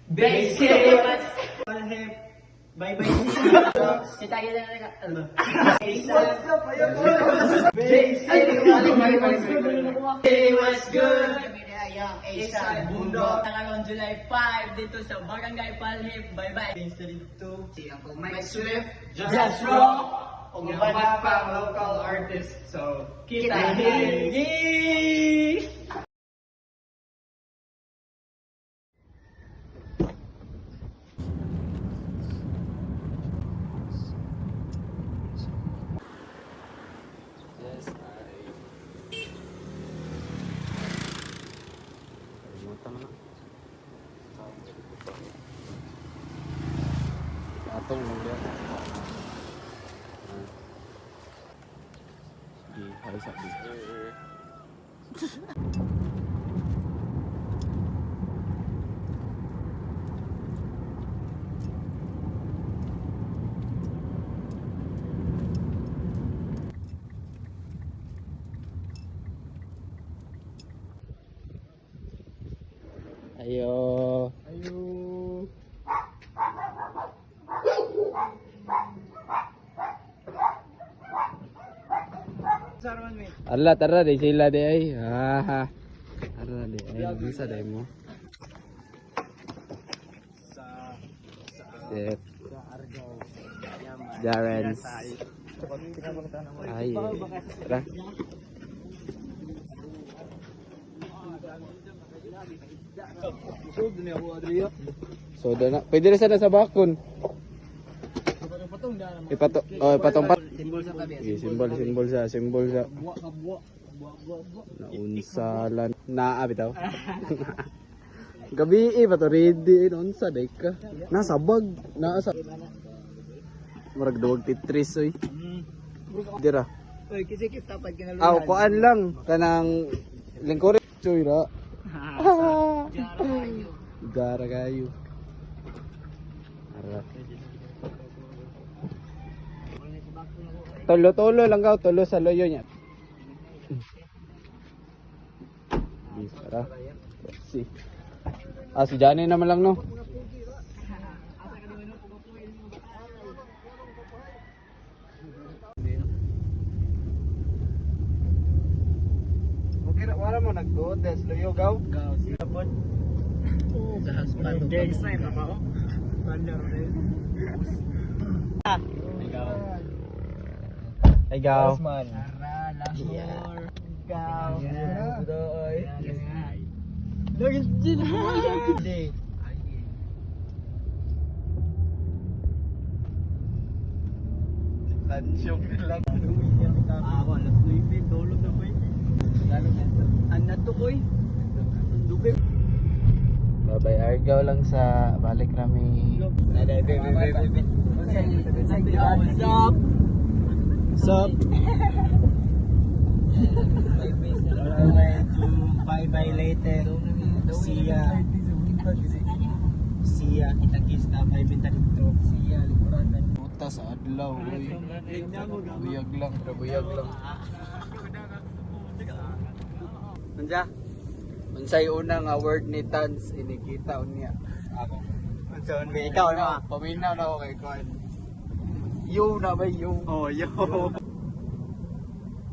Basic! Bye-bye. Kita kita na ano? What's up? Hey, what's good? Kami na yung ASAP Bundok. Ngayong July 5 dito sa Barangay Palhip. Bye-bye. Si Uncle Mike Swift, Just Rock, ug iba pang local artist. So, kita higi! Atong lang dia. Di hari Sabtu. Ayo. Allah tara di sila di ay. Ha. Tara di ay bisa dai mo. Sip. Jarens. Ay. Tara. So na. Pwede rin sana sa bakon. Ipatong pa. Simbol sa tabi. Simbol sa. Naunsalan. Naa bitaw. Gabi pa to ready unsa day ka. Nasa bag, nasa. Murag duwag titris oy. Dira. Oy, kasi kita pag kinalunan. Aw, kuan lang kanang lingkore choy ra. Gara kayo. Ara. Tolo lang gaw, tolo sa loyo niya. Tara. Si. Si Johnny naman lang no. Okay, wala mo nagduot des loyo gaw. Gaw siya po. Oh, gahas pa to. Next time na ba? Bandar rin. Ay gaw. Tara, lahor. Gaw. Doy. Lagi din. Hindi. Tansyong lang. Wala sa ipin. Dolog na boy. Anak to boy. Dugay. Babay Argaw lang sa balik rami. What's up? Sup? Bye-bye later. See ya. Kita kista. Bye-bye dito. See ya. Puta sa adlaw. Buyag lang. Unsa? Unsay unang word ni Tans inikita unya. Ako. Unsa ba ikaw na? Paminaw na ako kay Kuan. Yo na ba yo? Oh, yo.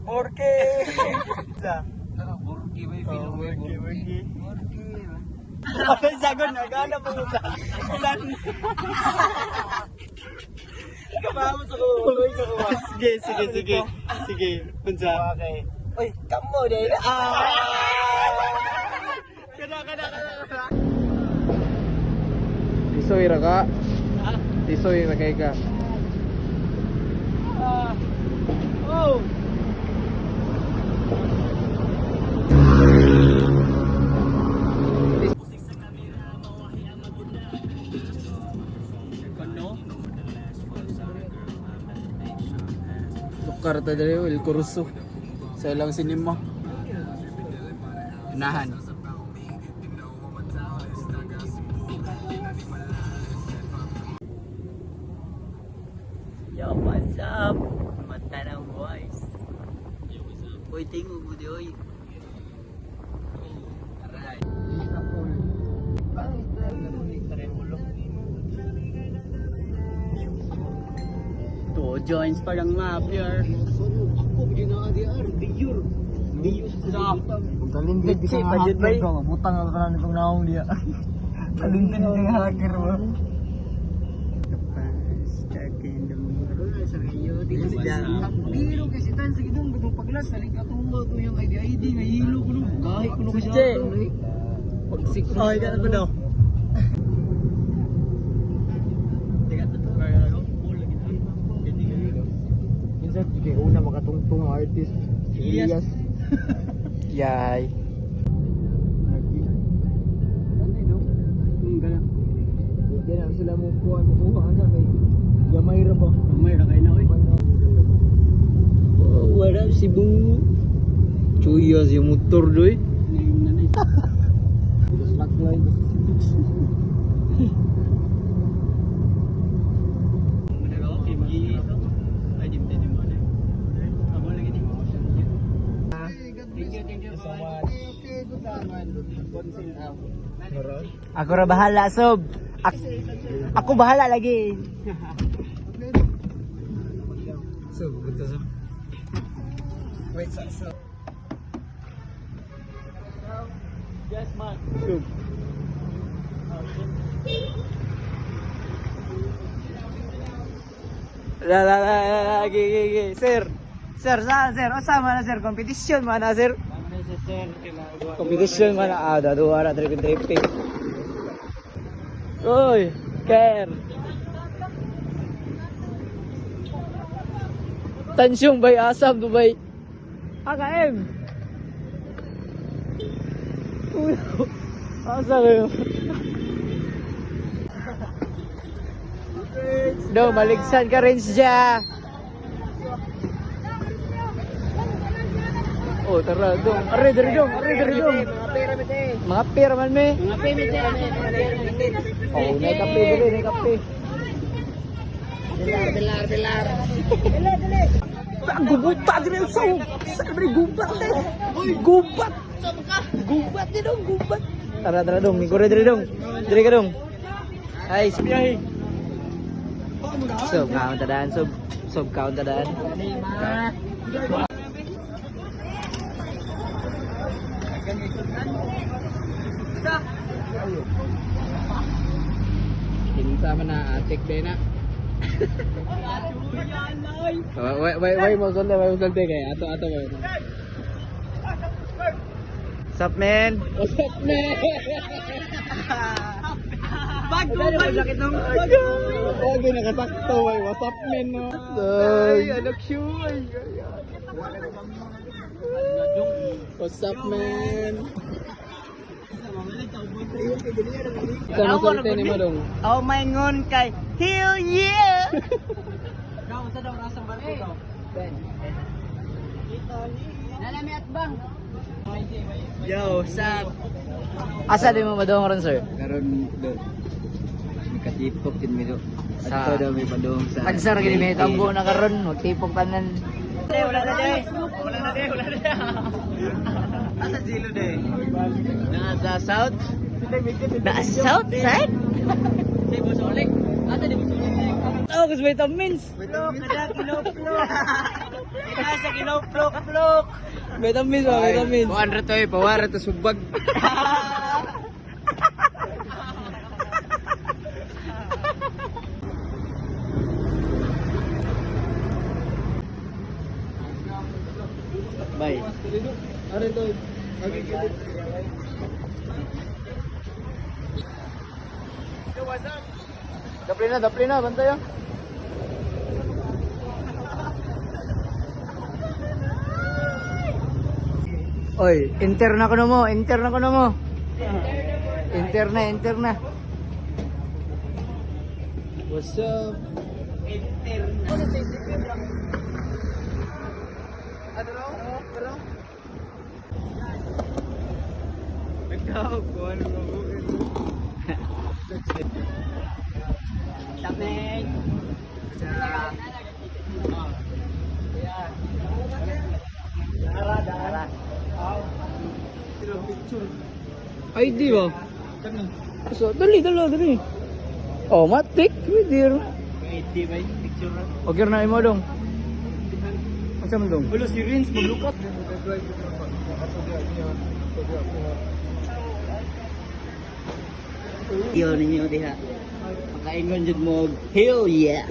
Porque. Sa. Burki ba feel Burki. Sagon na gana pa mo sa. Kabaho sa ko. Sige. Unsa? Okay. Oy, kamo dai. Kada. Tisoy ra ka? Tisoy ra kay ka. Oh. Lukar ta dali El Curso. Sa ilang sinima. Unahan. Yo, what's up? Mata ng boys. Uy, tingog mo di, oy. Aray. Sa pool. Pangit na. joins parang mafia. Ako ginaadiar, biyur. Stop. Talindig di ka nga hacker ko. Butang ako na nitong naong dia. Talindig di ka hacker mo. Biro kasi tan sa gidong bagong paglas saling katungo ko yung ID nga hilo ko no. Kahit ko no kasi Che. pagsik. Oh, ikaw na ba daw? Minsan kay una makatungtong ang artist. Yes. Yay. Hindi na sila mo kuha na kay gamay ra ba? May ra kayo na oy. Oh, what up, Cebu? Chuyas yung motor doy. Slackline kasi Ako ra bahala, Sob. Ako bahala lagi. So, betul so. wait so. Yes, man. Gigi, sir. Sir, saan sir? O sama na sir, competition mana sir? Competition mana ada, dua ada tripping. Oi, Ker. Tansyong bay asam Dubai. AKM. Uy, asa kayo? Do, maligsan ka rin siya. Oh, tara dong. Are dong. Mga pera man me. Oh, naik kape dali, naik kape. Belar. Gubat din ang saw. Sabi gubat eh. Gubat. Gubat din dong, gubat. Tara dong, migore dali dong. Dali ka dong. Ay, sibiyahe. Sob kaon tadaan, sob kaon tadaan. Kinsa man na atik din na. Wait mo sulte kay ato ba. Sup man? What's up man? Bago sakit ng bago. Bago nakasakto way. What's up man no? Ay, anak siyo ay. What's up man? Ikaw sulte ni mo dong. Oh my ngon kay hell yeah. Kau sa daw rasang barko daw. Nalami at bang. Yo, sap. Asa di mo madong ron sir? Karon do. Mikatipok din mi do. Sa- Ato daw may padong sa. Tagsar gini may tambo na karon, magtipok tanan. Wala na day. Asa Jilo day? Nasa south? Nasa south side? Sa Busulik. Asa di Busulik? Oh, kasi vitamins. Kada kilo-plok. Nasa kilo-plok. Vitamins, vitamins. 100 to pawara to subag. Bye. Are to. Dapli na, bantay ah. Oy, enter na ko na mo. Enter na. What's up? Ikaw, kung ano mo bukin. Tapig. Dara. Ay, di ba? So, dali. Oh, matik. Pwede. Di ba? Okay na imo dong. Asa man dong? Wala si Rins, maglukat. Yun ninyo diha. Makaingon jud mo, hell yeah.